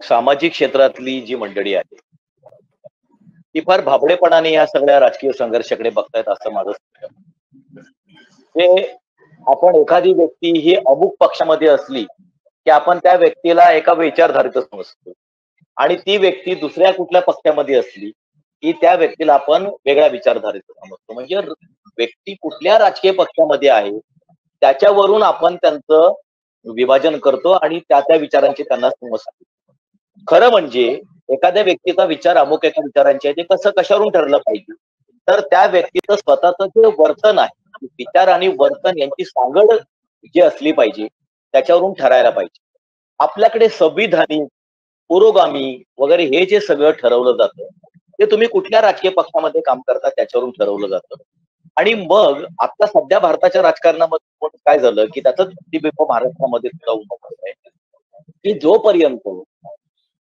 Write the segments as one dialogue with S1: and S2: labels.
S1: सामाजिक क्षेत्रातली जी मंडळी आहे, ती फार भाबडेपणाने या सगळ्या राजकीय संघर्षाकडे बघतायत असं माझं म्हणणं आहे. म्हणजे आपण एखादी व्यक्ती ही अमुक पक्षामध्ये असली, की आपण त्या व्यक्तीला एका विचारधारेचं समजतो आणि ती व्यक्ती दुसऱ्या कुठल्या पक्षामध्ये असली, की त्या व्यक्तीला आपण वेगळ्या विचारधारेचं समजतो. म्हणजे व्यक्ती कुठल्या राजकीय पक्षामध्ये आहे, त्याच्यावरून आपण त्यांचं विभाजन करतो आणि त्या विचारांची त्यांना समजतो. खरं म्हणजे एखाद्या व्यक्तीचा विचार अमुक एका विचारांचे आहे, ते कसं कशावरून ठरलं पाहिजे? तर त्या व्यक्तीचं स्वतःचं जे वर्तन आहे, विचार आणि वर्तन यांची सांगड जी असली पाहिजे, त्याच्यावरून ठरायला पाहिजे. आपल्याकडे संविधानिक, पुरोगामी वगैरे हे जे सगळं ठरवलं जातं, ते तुम्ही कुठल्या राजकीय पक्षामध्ये काम करता त्याच्यावरून ठरवलं जातं. आणि मग आता सध्या भारताच्या राजकारणामध्ये पण काय झालं, की त्याचंच प्रतिबिंब महाराष्ट्रामध्ये सुद्धा उमटत आहे, की जोपर्यंत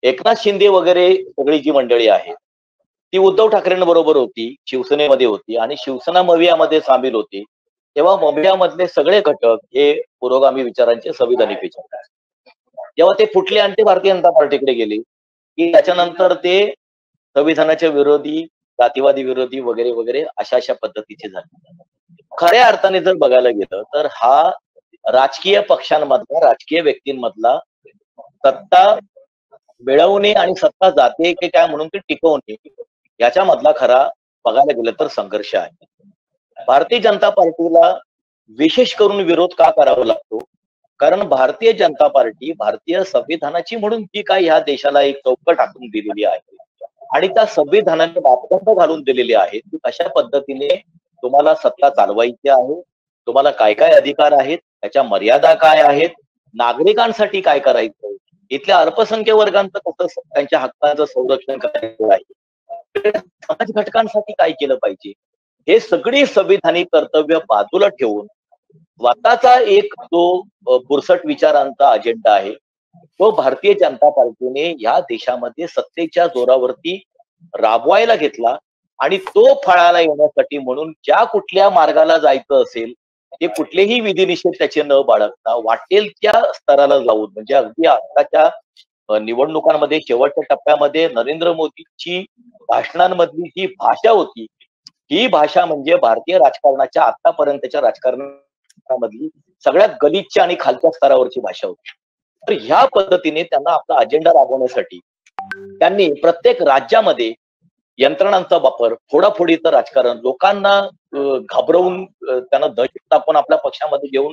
S1: एकनाथ शिंदे वगैरे सगळी जी मंडळी आहे, ती उद्धव ठाकरेंबरोबर होती, शिवसेनेमध्ये होती आणि शिवसेना मवियामध्ये सामील होती. तेव्हा मवियामधले सगळे घटक हे पुरोगामी विचारांचे संविधानिक विचार आहेत. जेव्हा ते फुटले आणि ते भारतीय जनता पार्टीकडे गेले, की त्याच्यानंतर ते संविधानाच्या विरोधी, जातीवादी विरोधी वगैरे, वगैरे अशा पद्धतीचे झाले. खऱ्या अर्थाने जर बघायला गेलं, तर हा राजकीय पक्षांमधला, राजकीय व्यक्तींमधला सत्ता मिळवणे आणि सत्ता जाते की काय म्हणून ते टिकवणे याच्यामधला खरा बघायला गेलं तर संघर्ष आहे. भारतीय जनता पार्टीला विशेष करून विरोध का करावा लागतो? कारण भारतीय जनता पार्टी भारतीय संविधानाची म्हणून ती काय ह्या देशाला एक चौकट आखून दिलेली आहे आणि त्या संविधानाने मापदंड घालून दिलेले आहेत की कशा पद्धतीने तुम्हाला सत्ता चालवायची आहे, तुम्हाला काय काय अधिकार आहेत, त्याच्या मर्यादा काय आहेत, नागरिकांसाठी काय करायचं, इथल्या अल्पसंख्य वर्गांचं कसं त्यांच्या हक्कांचं संरक्षण करायचं आहे, समाज घटकांसाठी काय केलं पाहिजे, हे सगळी संविधानिक कर्तव्य बाजूला ठेवून स्वतःचा एक जो पुरसट विचारांचा अजेंडा आहे, तो भारतीय जनता पार्टीने या देशामध्ये सत्तेच्या जोरावरती राबवायला घेतला आणि तो फळाला येण्यासाठी म्हणून ज्या कुठल्या मार्गाला जायचं असेल, ते कुठलेही विधिनिषेध त्याचे न बाळगता वाटेल त्या स्तराला जाऊन म्हणजे अगदी आताच्या निवडणुकांमध्ये शेवटच्या टप्प्यामध्ये नरेंद्र मोदींची भाषणांमधली जी भाषा होती, ही भाषा म्हणजे भारतीय राजकारणाच्या आतापर्यंतच्या राजकारणामधली सगळ्यात गलिच्छ आणि खालच्या स्तरावरची भाषा होती. तर ह्या पद्धतीने त्यांना आपला अजेंडा राबवण्यासाठी त्यांनी प्रत्येक राज्यामध्ये यंत्रणांचा वापर, फोडाफोडीचं राजकारण, लोकांना घाबरवून त्यांना दहशत टाकून आपल्या पक्षामध्ये घेऊन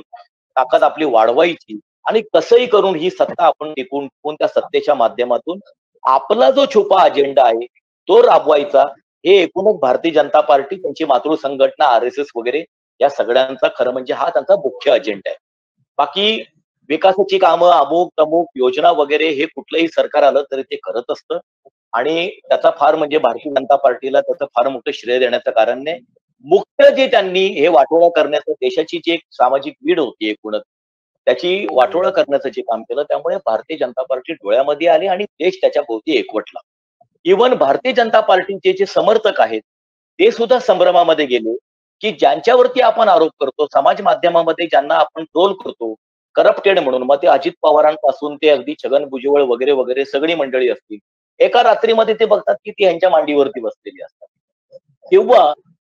S1: ताकद आपली वाढवायची आणि कसंही करून ही सत्ता आपण टिकून त्या सत्तेच्या माध्यमातून आपला जो छुपा अजेंडा आहे तो राबवायचा. हे एकूणच भारतीय जनता पार्टी, त्यांची मातृ संघटना आर-एस-एस वगैरे या सगळ्यांचा खरं म्हणजे हा त्यांचा मुख्य अजेंडा आहे. बाकी विकासाची कामं, अमुक-तमुक योजना वगैरे हे कुठलंही सरकार आलं तरी ते करत असतं आणि त्याचा फार म्हणजे भारतीय जनता पार्टीला त्याचं फार मोठं श्रेय देण्याचं कारण नाही. मुख्य जे त्यांनी हे वाटोळा करण्याचं देशाची जी एक सामाजिक वीड होती एकूणच, त्याची वाटोळा करण्याचं जे काम केलं त्यामुळे भारतीय जनता पार्टी डोळ्यामध्ये आली आणि देश त्याच्या भोवती एकवटला. इव्हन भारतीय जनता पार्टीचे जे समर्थक आहेत, ते सुद्धा संभ्रमामध्ये गेले, की ज्यांच्यावरती आपण आरोप करतो, समाज माध्यमामध्ये ज्यांना आपण ट्रोल करतो, करप्टेड म्हणून, मग ते अजित पवारांपासून ते अगदी छगन भुजबळ वगैरे, वगैरे सगळी मंडळी असतील. एका रात्रीमध्ये ते बघतात, की ती ह्यांच्या मांडीवरती बसलेली असतात. किंवा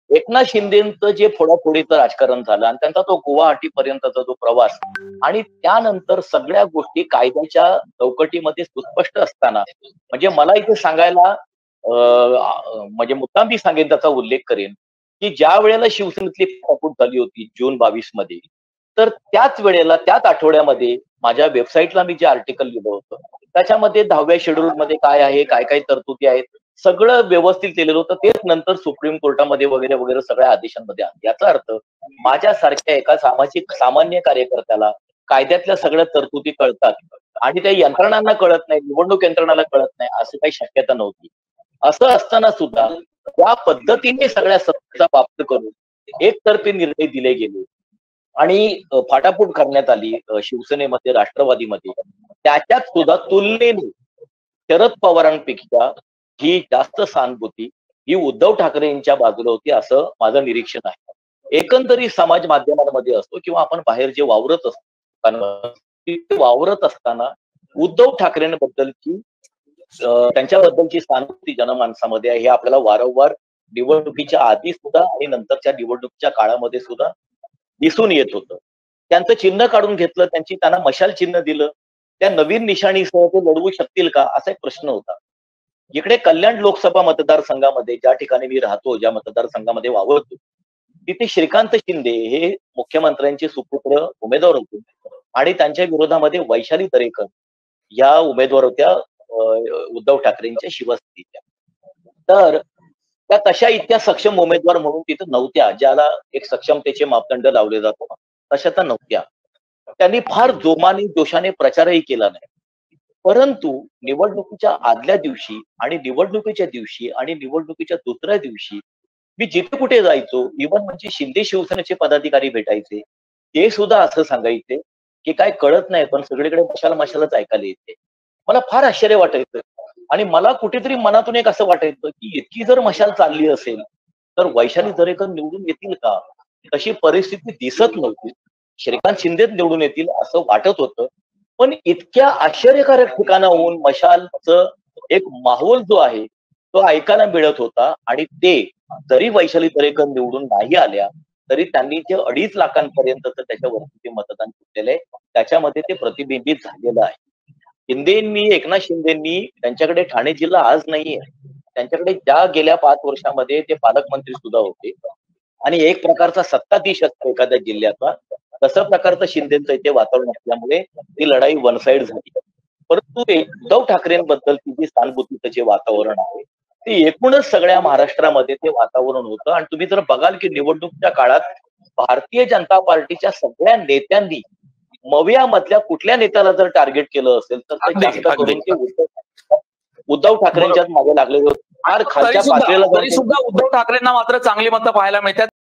S1: एकनाथ शिंदेचं जे फोडाफोडीचं राजकारण झालं आणि त्यांचा तो गुवाहाटी पर्यंतचा जो प्रवास आणि त्यानंतर सगळ्या गोष्टी कायद्याच्या चौकटीमध्ये सुस्पष्ट असताना म्हणजे मला इथे सांगायला म्हणजे मुद्दाम मी सांगेन त्याचा उल्लेख करेन, की ज्या वेळेला शिवसेनेतली फटाफूट झाली होती जून 22 मध्ये, तर त्याच वेळेला त्याच आठवड्यामध्ये माझ्या वेबसाईटला मी जे आर्टिकल लिहिलं होतं, त्याच्यामध्ये 10व्या शेड्यूलमध्ये काय आहे, काय-काय तरतुदी आहेत, सगळं व्यवस्थित केलेलं होतं. तेच नंतर सुप्रीम कोर्टामध्ये वगैरे, वगैरे सगळ्या आदेशांमध्ये आलं. याचा अर्थ माझ्यासारख्या एका सामाजिक सामान्य कार्यकर्त्याला कायद्यातल्या सगळ्या तरतुदी कळतात आणि त्या यंत्रणांना कळत नाही, निवडणूक यंत्रणाला कळत नाही, असं काही शक्यता नव्हती. असं असताना सुद्धा त्या पद्धतीने सगळ्या सत्तेचा वापर करून एकतर्फी निर्णय दिले गेले आणि फाटाफूट करण्यात आली शिवसेनेमध्ये, राष्ट्रवादीमध्ये. त्याच्यात सुद्धा तुलनेने शरद पवारांपेक्षा ही जास्त सहानुभूती ही उद्धव ठाकरे यांच्या बाजूला होती असं माझं निरीक्षण आहे. एकंदरीत समाज माध्यमांमध्ये असतो किंवा आपण बाहेर जे वावरत असतो, वावरत असताना उद्धव ठाकरेंबद्दलची त्यांच्याबद्दलची सहानुभूती जनमानसामध्ये आहे हे आपल्याला वारंवार निवडणुकीच्या आधी सुद्धा आणि नंतरच्या निवडणुकीच्या काळामध्ये सुद्धा दिसून येत होतं. त्यांचं चिन्ह काढून घेतलं, त्यांना मशाल चिन्ह दिलं, त्या नवीन निशाणीसह ते लढवू शकतील का असा एक प्रश्न होता. इकडे कल्याण लोकसभा मतदारसंघामध्ये ज्या ठिकाणी मी राहतो, ज्या मतदारसंघामध्ये वावरतो, तिथे श्रीकांत शिंदे हे मुख्यमंत्र्यांचे सुपुत्र उमेदवार होते आणि त्यांच्या विरोधामध्ये वैशाली दरेकर या उमेदवार होत्या उद्धव ठाकरेंच्या शिवसेनेच्या. तर त्या तशा इतक्या सक्षम उमेदवार म्हणून तिथं नव्हत्या, ज्याला एक सक्षमतेचे मापदंड लावले जातो तशा त्या नव्हत्या. त्यांनी फार जोमाने जोशाने प्रचारही केला नाही. परंतु निवडणुकीच्या आदल्या दिवशी आणि निवडणुकीच्या दिवशी आणि निवडणुकीच्या दुसऱ्या दिवशी मी जिथे कुठे जायचो, इव्हन म्हणजे शिंदे शिवसेनेचे पदाधिकारी भेटायचे, ते सुद्धा असं सांगायचे की काय कळत नाही, पण सगळीकडे मशालच ऐकायला येते. मला फार आश्चर्य वाटायचं आणि मला कुठेतरी मनातून एक असं वाटायचं की इतकी जर मशाल चालली असेल तर वैशाली दरेकर निवडून येतील का? तशी परिस्थिती दिसत नव्हती. श्रीकांत शिंदेच निवडून येतील असं वाटत होतं. पण इतक्या आश्चर्यकारक ठिकाणाहून मशालचं एक माहोल जो आहे तो ऐकायला मिळत होता आणि ते जरी वैशाली दरेकर निवडून नाही आल्या तरी त्यांनी जे 2.5 लाखांपर्यंत त्याच्यावरती ते मतदान केलेलं आहे त्याच्यामध्ये ते प्रतिबिंबित झालेलं आहे. एकनाथ शिंदेंनी त्यांच्याकडे ठाणे जिल्हा आज नाहीये, त्यांच्याकडे ज्या गेल्या 5 वर्षामध्ये ते पालकमंत्री सुद्धा होते आणि एक प्रकारचा सत्ताधीश असतो एखाद्या जिल्ह्याचा, तसं प्रकारचं शिंदेचं इथे वातावरण असल्यामुळे ती लढाई वन साइड झाली. परंतु उद्धव ठाकरेंबद्दलची जी सहानुभूतीचं जे वातावरण आहे ते एकूणच सगळ्या महाराष्ट्रामध्ये ते वातावरण होतं. आणि तुम्ही जर बघाल की निवडणुकीच्या काळात भारतीय जनता पार्टीच्या सगळ्या नेत्यांनी मविया मधल्या कुठल्या नेत्याला जर टार्गेट केलं असेल तर ते जास्त करून ते उद्धव ठाकरेंच्याच मागे लागले होते. फार खालच्या पातळीला
S2: तरी सुद्धा उद्धव ठाकरेंना मात्र चांगली मतं पाहायला मिळतात.